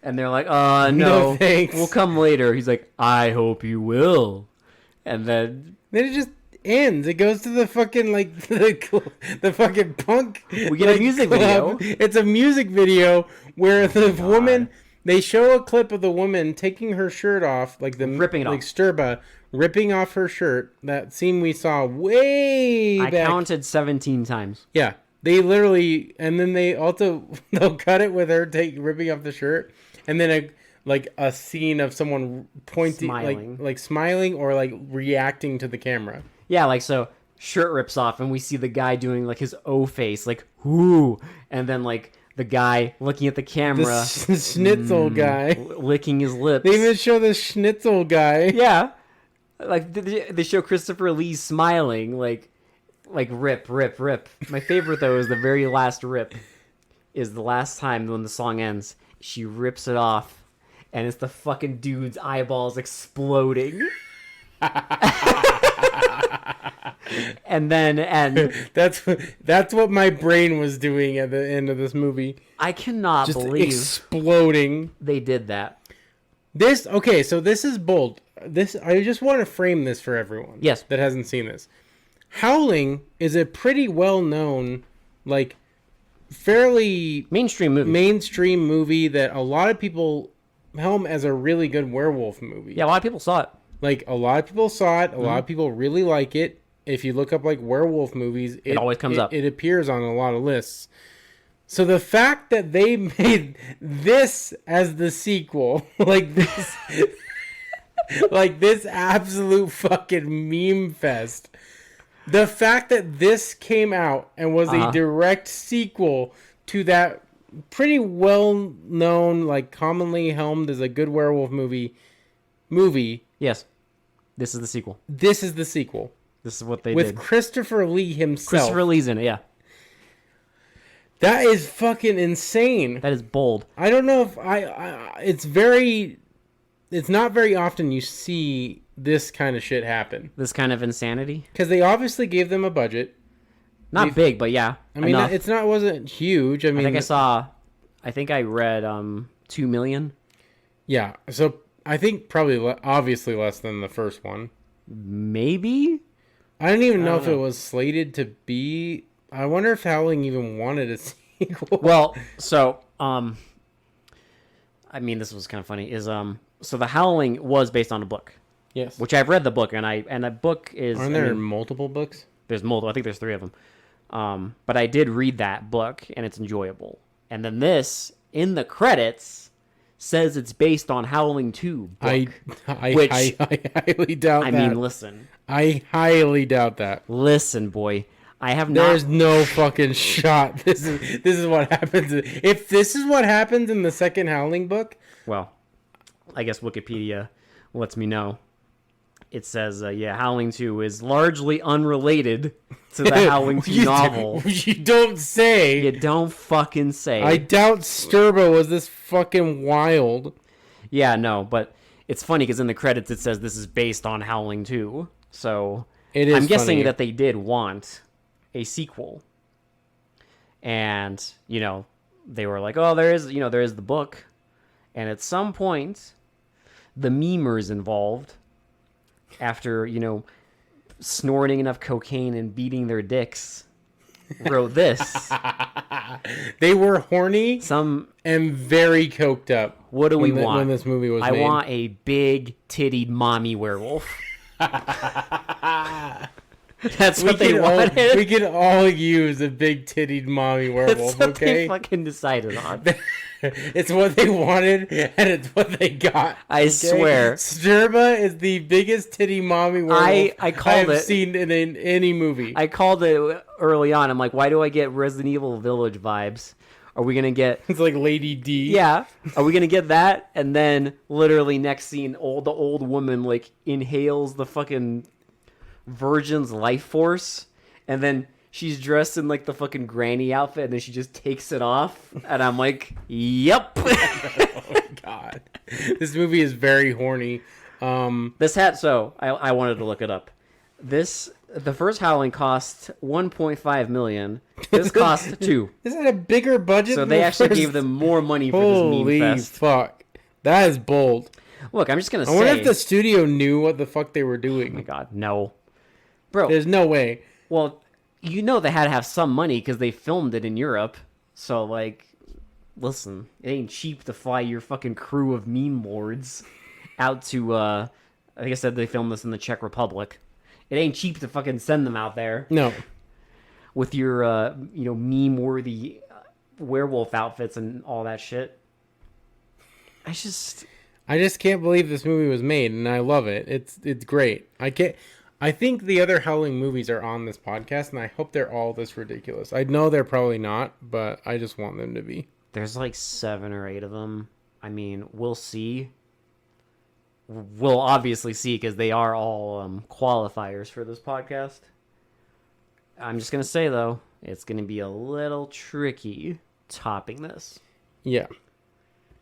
And they're like, no, thanks. We'll come later. He's like, I hope you will. And then it just ends. It goes to the fucking, like, the fucking punk. We get a music video. It's a music video where the woman, they show a clip of the woman taking her shirt off, like ripping it off. Sturba, ripping off her shirt. That scene we saw way back. I counted 17 times. Yeah. They literally, and then they'll cut it with her ripping off the shirt, and then a scene of someone pointing, smiling. like smiling or like reacting to the camera. Yeah, like so, shirt rips off, and we see the guy doing like his O face, like whoo, and then like the guy looking at the camera, the schnitzel guy licking his lips. They even show the schnitzel guy. Yeah, like they show Christopher Lee smiling, like rip. My favorite though is the very last rip. Is the last time when the song ends, she rips it off, and it's the fucking dude's eyeballs exploding. and that's what my brain was doing at the end of this movie. I cannot believe exploding. They did that. So this is bold. I just want to frame this for everyone. Yes. That hasn't seen this. Howling is a pretty well-known, like, fairly mainstream movie that a lot of people helm as a really good werewolf movie. Yeah, a lot of people saw it. Like, a lot of people saw it. A lot of people really like it. If you look up, like, werewolf movies... It always comes up. It appears on a lot of lists. So the fact that they made this as the sequel, like this, like this absolute fucking meme fest. The fact that this came out and was a direct sequel to that pretty well known, like commonly helmed as a good werewolf movie. Yes. This is the sequel. This is the sequel. This is what they with did. With Christopher Lee himself. Christopher Lee's in it, yeah. That is fucking insane. That is bold. I don't know if it's not very often you see this kind of shit happen. This kind of insanity. Because they obviously gave them a budget. Not big, but yeah. I mean, it wasn't huge. I mean, I think I read 2 million. Yeah, so I think probably obviously less than the first one. Maybe? I don't even know if it was slated to be. I wonder if Howling even wanted a sequel. Well, so I mean, this was kind of funny. So the Howling was based on a book. Yes. Which I've read the book, and a book is. Aren't there multiple books? There's multiple. I think there's 3 of them. But I did read that book, and it's enjoyable. And then this, in the credits, says it's based on Howling 2 book. I highly doubt that. I mean, listen. I highly doubt that. Listen, boy. I have not. There's no fucking shot. This is what happens. If this is what happens in the second Howling book. Well, I guess Wikipedia lets me know. It says, Howling 2 is largely unrelated to the Howling 2 novel. You don't say. You don't fucking say. I doubt Sturba was this fucking wild. Yeah, no, but it's funny because in the credits it says this is based on Howling 2. So I'm guessing that they did want a sequel. And, they were like, oh, there is the book. And at some point, the memers involved, after, snorting enough cocaine and beating their dicks, wrote this. They were horny and very coked up. What do we want? When this movie was made. I want a big-tittied mommy werewolf. That's what they wanted. We could all use a big-tittied mommy werewolf, That's what okay? they fucking decided on. It's what they wanted, and it's what they got. I swear. Sturba is the biggest titty mommy werewolf I've seen in any movie. I called it early on. I'm like, why do I get Resident Evil Village vibes? Are we going to get... It's like Lady D. Yeah. Are we going to get that? And then literally next scene, the old woman inhales the fucking virgin's life force, and then she's dressed in the fucking granny outfit, and then she just takes it off, and I'm like, yep. Oh my god, this movie is very horny. I wanted to look it up. The first Howling cost $1.5 million. This cost $2 million. Is that a bigger budget? So they actually gave them more money for this meme fest. Holy fuck, that is bold. Look, I'm just gonna say. I wonder if the studio knew what the fuck they were doing. Oh my god, no. Bro, there's no way. Well, they had to have some money because they filmed it in Europe. So, listen, it ain't cheap to fly your fucking crew of meme lords out to, like I said, they filmed this in the Czech Republic. It ain't cheap to fucking send them out there. No. With your, meme-worthy werewolf outfits and all that shit. I just can't believe this movie was made, and I love it. It's great. I think the other Howling movies are on this podcast, and I hope they're all this ridiculous. I know they're probably not, but I just want them to be. There's 7 or 8 of them. I mean, we'll see. We'll obviously see because they are all qualifiers for this podcast. I'm just going to say, though, it's going to be a little tricky topping this. Yeah.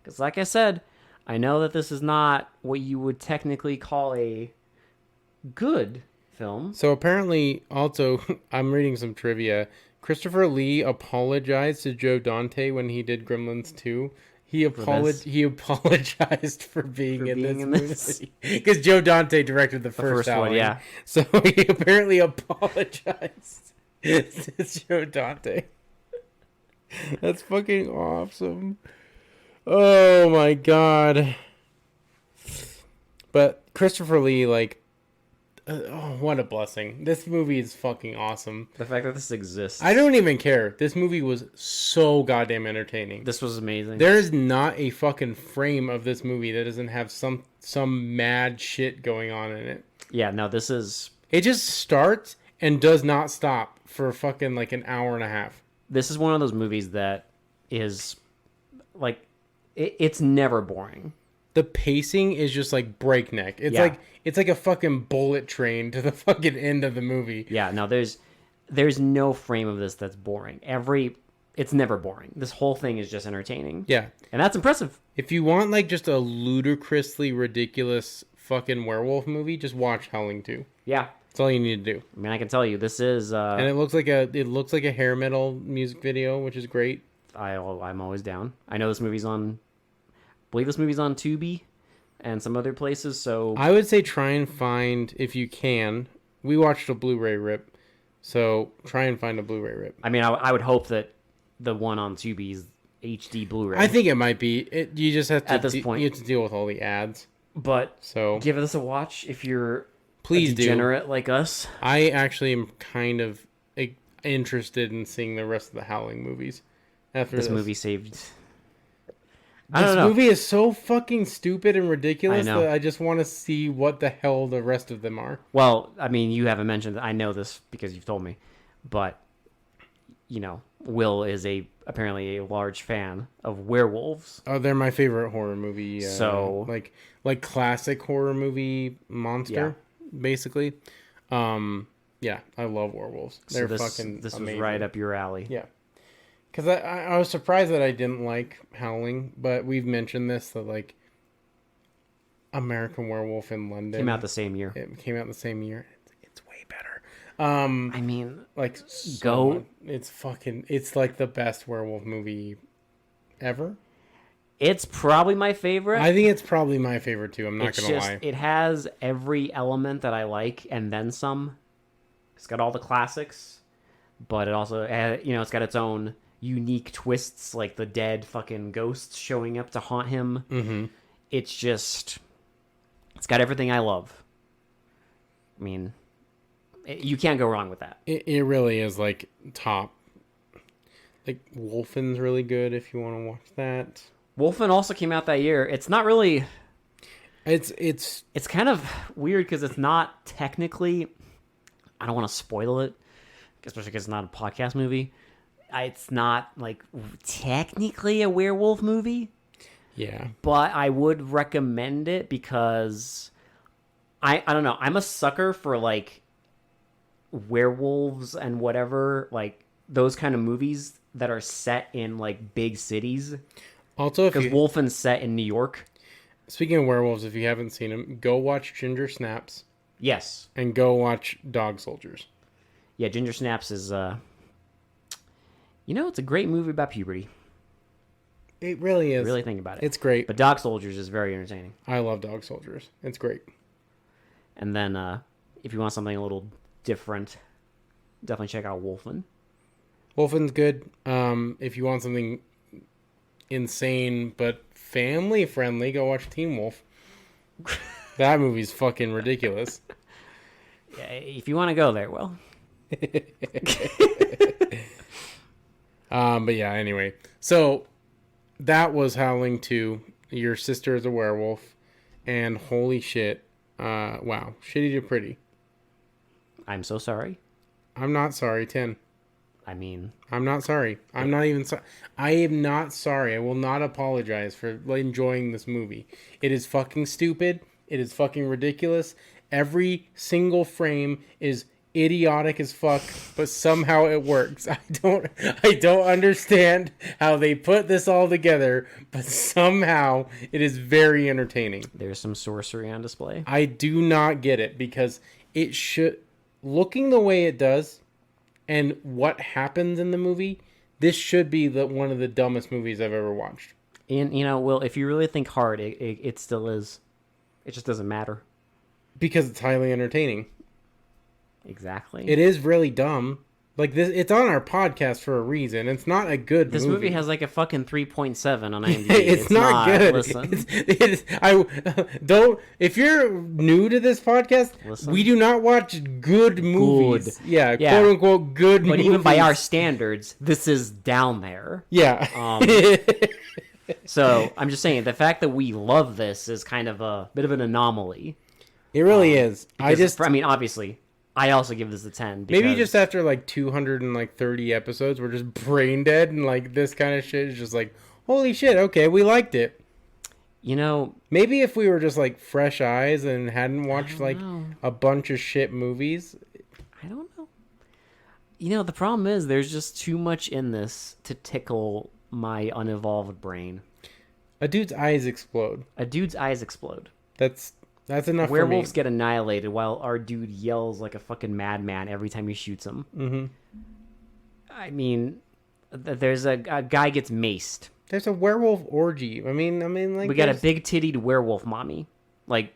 Because like I said, I know that this is not what you would technically call a good film. So apparently, also, I'm reading some trivia. Christopher Lee apologized to Joe Dante when he did Gremlins 2. He apologized for being in this movie because Joe Dante directed the first one. Yeah. So he apparently apologized to Joe Dante. That's fucking awesome. Oh my god. But Christopher Lee, Oh, what a blessing. This movie is fucking awesome. The fact that this exists. I don't even care. This movie was so goddamn entertaining. This was amazing. There is not a fucking frame of this movie that doesn't have some mad shit going on in it. Yeah, no, this is... It just starts and does not stop for fucking like an hour and a half. This is one of those movies that is like... It's never boring. The pacing is just like breakneck. It's like a fucking bullet train to the fucking end of the movie. Yeah, no, there's no frame of this that's boring. It's never boring. This whole thing is just entertaining. Yeah. And that's impressive. If you want like just a ludicrously ridiculous fucking werewolf movie, just watch Howling 2. Yeah. That's all you need to do. I mean, I can tell you this is and it looks like a hair metal music video, which is great. I'm always down. I know this movie's on I believe this movie's on Tubi and some other places, so I would say try and find, if you can. We watched a Blu-ray rip, so try and find a Blu-ray rip. I mean, I would hope that the one on Tubi is HD Blu-ray. I think it might be. You just have to at this point you have to deal with all the ads. But so give this a watch if you're please a degenerate like us. I actually am kind of interested in seeing the rest of the Howling movies. After this movie saved. This movie is so fucking stupid and ridiculous that I just want to see what the hell the rest of them are. Well, I mean, you haven't mentioned. I know this because you've told me, but you know, Will is apparently a large fan of werewolves. Oh, they're my favorite horror movie. So like classic horror movie monster, basically. Yeah, I love werewolves. They're fucking. This amazing. was right up your alley. Yeah. Because I was surprised that I didn't like Howling, but we've mentioned this, that, like, American Werewolf in London... Came out the same year. It came out the same year. It's way better. I mean... Like, so it's, like, the best werewolf movie ever. It's probably my favorite. I think it's probably my favorite, too. I'm not going to lie. It has every element that I like, and then some. It's got all the classics, but it also, it's got its own... unique twists, like the dead fucking ghosts showing up to haunt him. Mm-hmm. It's got everything I love. I mean, you can't go wrong with that. It really is like top. Like Wolfen's really good if you want to watch that. Wolfen also came out that year. It's not really. It's kind of weird because it's not technically. I don't want to spoil it, especially because it's not a podcast movie. It's not, like, technically a werewolf movie. Yeah. But I would recommend it because, I don't know, I'm a sucker for, like, werewolves and whatever, like, those kind of movies that are set in, like, big cities. Also, because Wolfen's set in New York. Speaking of werewolves, if you haven't seen them, go watch Ginger Snaps. Yes. And go watch Dog Soldiers. Yeah, Ginger Snaps is... it's a great movie about puberty. It really is. Really think about it. It's great. But Dog Soldiers is very entertaining. I love Dog Soldiers. It's great. And then, if you want something a little different, definitely check out Wolfen. Wolfen's good. If you want something insane but family friendly, go watch Teen Wolf. That movie's fucking ridiculous. Yeah, if you want to go there, well. But yeah, anyway. So that was Howling 2. Your sister is a werewolf. And holy shit. Wow. Shitty to pretty. I'm so sorry. I'm not sorry, 10. I mean... I'm not sorry. I'm not even sorry. I am not sorry. I will not apologize for enjoying this movie. It is fucking stupid. It is fucking ridiculous. Every single frame is idiotic as fuck, but somehow it works. I don't understand how they put this all together, but somehow it is very entertaining. There's some sorcery on display. I do not get it, because it should, looking the way it does and what happens in the movie, this should be one of the dumbest movies I've ever watched. And Will, if you really think hard, it still is. It just doesn't matter. Because it's highly entertaining. Exactly. It is really dumb, Like this, it's on our podcast for a reason. It's not a good This movie. movie has like a fucking 3.7 on IMDb. It's not good. Listen. Don't. If you're new to this podcast, we do not watch good movies. Good. Yeah, quote unquote good movies. But even by our standards, this is down there. Yeah. So I'm just saying the fact that we love this is kind of a bit of an anomaly. It really is. I mean, obviously, I also give this a 10. Maybe just after like 230 episodes, we're just brain dead, and like this kind of shit is just like, holy shit, okay, we liked it. You know, maybe if we were just like fresh eyes and hadn't watched like a bunch of shit movies. I don't know. You know, the problem is there's just too much in this to tickle my unevolved brain. A dude's eyes explode. That's enough. Werewolves get annihilated while our dude yells like a fucking madman every time he shoots him. Mm-hmm. I mean, there's a guy gets maced. There's a werewolf orgy. I mean, like we got a big tittied werewolf mommy. Like,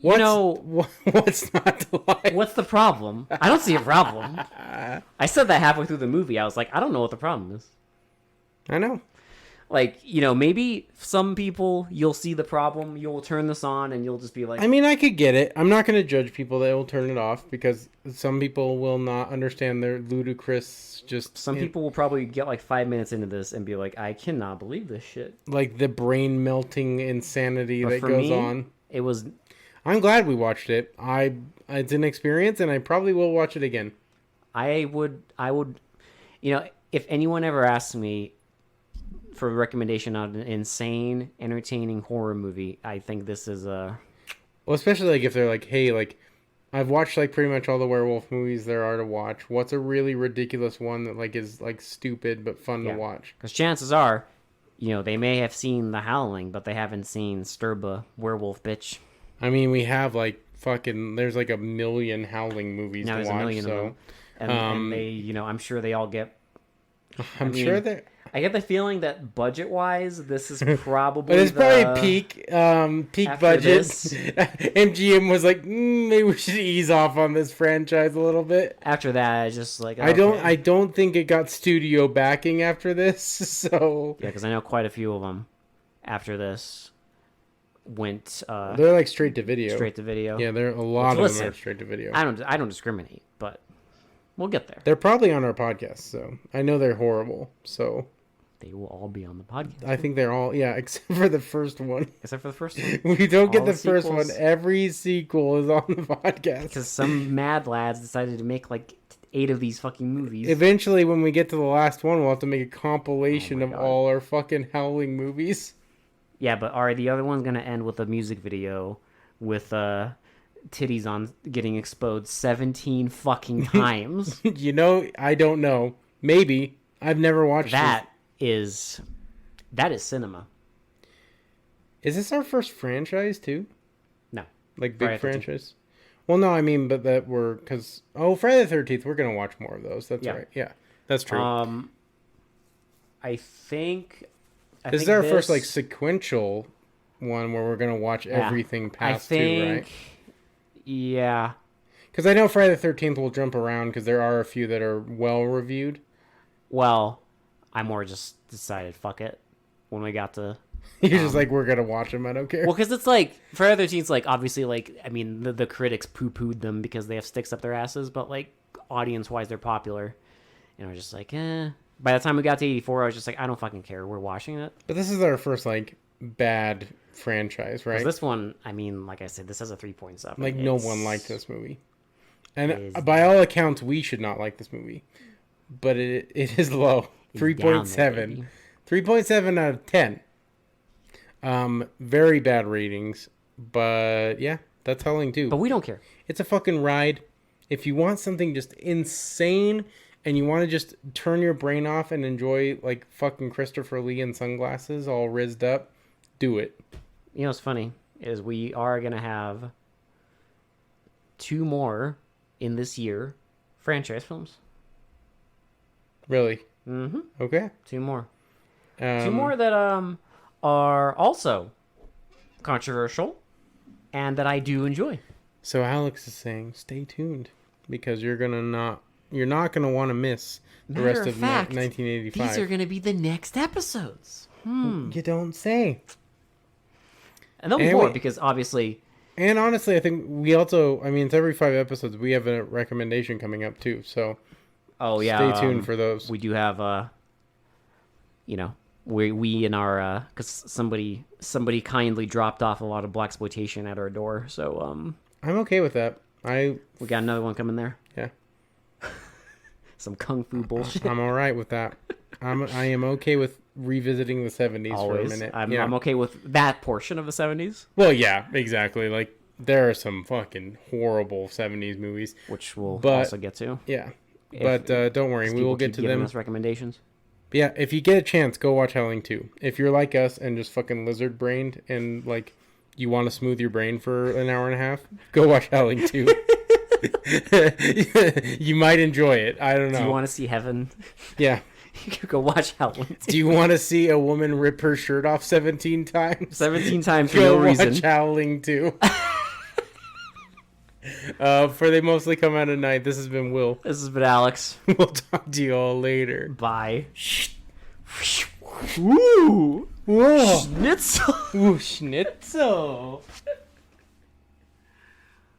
what's not to like? What's the problem? I don't see a problem. I said that halfway through the movie. I was like, I don't know what the problem is. I know. Like, you know, maybe some people, you'll see the problem, you'll turn this on, and you'll just be like... I mean, I could get it. I'm not going to judge people that will turn it off, because some people will not understand their ludicrous Some people will probably get like 5 minutes into this and be like, I cannot believe this shit. Like the brain-melting insanity that goes on. It was... I'm glad we watched it. It's an experience, and I probably will watch it again. I would... You know, if anyone ever asks me for a recommendation on an insane, entertaining horror movie, I think this is a... Well, especially like if they're like, hey, like, I've watched like pretty much all the werewolf movies there are to watch. What's a really ridiculous one that like is like stupid but fun to watch? Because chances are, you know, they may have seen The Howling, but they haven't seen Sturba, Werewolf Bitch. I mean, we have like fucking... There's like a million Howling movies to watch. A million of them. And they, you know, I'm sure they all get... I'm sure that... I get the feeling that budget-wise, this is probably but it's probably peak budget. MGM was like, maybe we should ease off on this franchise a little bit. After that, it's just like... Okay. I don't think it got studio backing after this, so... Yeah, because I know quite a few of them after this went... they're like straight to video. Straight to video. Yeah, there are a lot of them are straight to video. I don't discriminate, but we'll get there. They're probably on our podcast, so... I know they're horrible, so... They will all be on the podcast. I think they're all, except for the first one. Except for the first one. We don't get the first one. Every sequel is on the podcast. Because some mad lads decided to make like 8 of these fucking movies. Eventually, when we get to the last one, we'll have to make a compilation of all our fucking Howling movies. Yeah, but are the other ones going to end with a music video with titties on getting exposed 17 fucking times? You know, I don't know. Maybe. I've never watched that. That is cinema. Is this our first franchise too? No, like big franchise. Well, no, I mean, but that we're because Friday the 13th, we're gonna watch more of those. That's right. Yeah, that's true. I think this is our first like sequential one where we're gonna watch everything past 2, right? Yeah. Because I know Friday the 13th will jump around because there are a few that are well reviewed. Well, I more just decided, fuck it, when we got to... You're just like, we're going to watch them, I don't care. Well, because it's like, Friday the 13th's like, obviously, like, I mean, the critics poo-pooed them because they have sticks up their asses, but, like, audience-wise, they're popular. And we're just like, By the time we got to 84, I was just like, I don't fucking care, we're watching it. But this is our first, like, bad franchise, right? This one, I mean, like I said, this has a 3.7. Like, no one liked this movie. And by all accounts, we should not like this movie. But it is low. 3.7. 3.7 out of 10. Very bad ratings. But yeah, that's Howling 2. But we don't care. It's a fucking ride. If you want something just insane and you want to just turn your brain off and enjoy like fucking Christopher Lee in sunglasses all rizzed up, do it. You know what's funny is we are going to have 2 more in this year franchise films. Really? Mm-hmm. Okay. 2 more. 2 more that are also controversial and that I do enjoy. So Alex is saying, stay tuned because you're gonna not you're not going to want to miss the Matter rest of fact, 1985. These are going to be the next episodes. You don't say. And there'll be more because obviously. And honestly, I think we also, I mean, it's every 5 episodes. We have a recommendation coming up too. So stay tuned for those. We do have, we in our, because somebody kindly dropped off a lot of blaxploitation at our door. So I'm okay with that. We got another one coming there. Yeah. Some kung fu bullshit. I'm all right with that. I am okay with revisiting the 70s Always. for a minute. I'm okay with that portion of the 70s. Well, yeah, exactly. Like, there are some fucking horrible 70s movies. Which we'll also get to. Yeah. But don't worry, we will get to them. Us recommendations. But yeah, if you get a chance, go watch Howling 2. If you're like us and just fucking lizard-brained and, like, you want to smooth your brain for an hour and a half, go watch Howling 2. You might enjoy it. I don't know. Do you want to see heaven? Yeah. You can go watch Howling 2. Do you want to see a woman rip her shirt off 17 times? 17 times for no reason. Go watch Howling 2. For They Mostly Come Out at Night, this has been Will. This has been Alex. We'll talk to you all later. Bye. Ooh. Whoa. Schnitzel. Ooh, schnitzel.